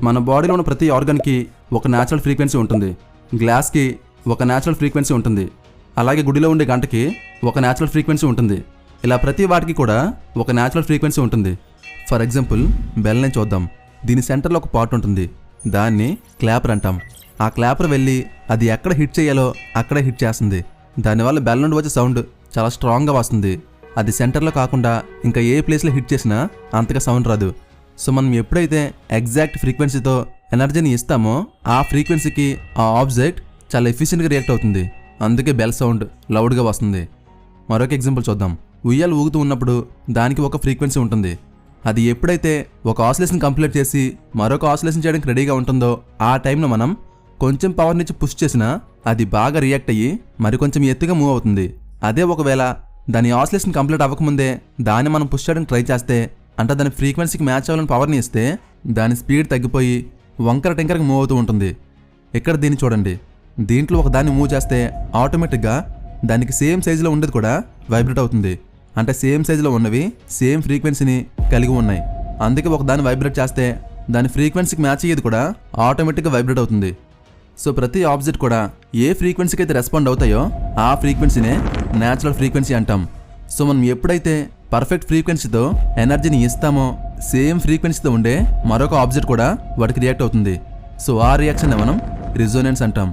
మన బాడీలో ఉన్న ప్రతి ఆర్గన్కి ఒక న్యాచురల్ ఫ్రీక్వెన్సీ ఉంటుంది. గ్లాస్కి ఒక న్యాచురల్ ఫ్రీక్వెన్సీ ఉంటుంది. అలాగే గుడిలో ఉండే గంటకి ఒక న్యాచురల్ ఫ్రీక్వెన్సీ ఉంటుంది. ఇలా ప్రతి వాటికి కూడా ఒక న్యాచురల్ ఫ్రీక్వెన్సీ ఉంటుంది. ఫర్ ఎగ్జాంపుల్ బెల్ని చూద్దాం. దీని సెంటర్లో ఒక పార్ట్ ఉంటుంది. దాన్ని క్లాపర్ అంటాం. ఆ క్లాపర్ వెళ్ళి అది ఎక్కడ హిట్ చేయాలో అక్కడే హిట్ చేస్తుంది. దానివల్ల బెల్ నుండి వచ్చే సౌండ్ చాలా స్ట్రాంగ్గా వస్తుంది. అది సెంటర్లో కాకుండా ఇంకా ఏ ప్లేస్లో హిట్ చేసినా అంతగా సౌండ్ రాదు. సో మనం ఎప్పుడైతే ఎగ్జాక్ట్ ఫ్రీక్వెన్సీతో ఎనర్జీని ఇస్తామో ఆ ఫ్రీక్వెన్సీకి ఆ ఆబ్జెక్ట్ చాలా ఎఫిషియెంట్గా రియాక్ట్ అవుతుంది. అందుకే బెల్ సౌండ్ లౌడ్గా వస్తుంది. మరొక ఎగ్జాంపుల్ చూద్దాం. ఉయ్యాలు ఊగుతూ ఉన్నప్పుడు దానికి ఒక ఫ్రీక్వెన్సీ ఉంటుంది. అది ఎప్పుడైతే ఒక ఆసిలేషన్ కంప్లీట్ చేసి మరొక ఆసిలేషన్ చేయడానికి రెడీగా ఉంటుందో ఆ టైంలో మనం కొంచెం పవర్ నుంచి పుష్ చేసినా అది బాగా రియాక్ట్ అయ్యి మరికొంచెం ఎత్తుగా మూవ్ అవుతుంది. అదే ఒకవేళ దాని ఆసిలేషన్ కంప్లీట్ అవ్వకముందే దాన్ని మనం పుష్ చేయడానికి ట్రై చేస్తే, అంటే దాని ఫ్రీక్వెన్సీకి మ్యాచ్ అవ్వాలని పవర్ని ఇస్తే దాని స్పీడ్ తగ్గిపోయి వంకర టెంకరగా మూవ్ అవుతూ ఉంటుంది. ఇక్కడ దీన్ని చూడండి. దీంట్లో ఒక దాన్ని మూవ్ చేస్తే ఆటోమేటిక్గా దానికి సేమ్ సైజులో ఉండేది కూడా వైబ్రేట్ అవుతుంది. అంటే సేమ్ సైజులో ఉన్నవి సేమ్ ఫ్రీక్వెన్సీని కలిగి ఉన్నాయి. అందుకే ఒక దాన్ని వైబ్రేట్ చేస్తే దాని ఫ్రీక్వెన్సీకి మ్యాచ్ అయ్యేది కూడా ఆటోమేటిక్గా వైబ్రేట్ అవుతుంది. సో ప్రతి ఆబ్జెక్ట్ కూడా ఏ ఫ్రీక్వెన్సీకి అయితే రెస్పాండ్ అవుతాయో ఆ ఫ్రీక్వెన్సీనే న్యాచురల్ ఫ్రీక్వెన్సీ అంటాం. సో మనం ఎప్పుడైతే పర్ఫెక్ట్ ఫ్రీక్వెన్సీతో ఎనర్జీని ఇస్తామో సేమ్ ఫ్రీక్వెన్సీతో ఉండే మరొక ఆబ్జెక్ట్ కూడా వాటికి రియాక్ట్ అవుతుంది. సో ఆ రియాక్షన్ని మనం రిజోనెన్స్ అంటాం.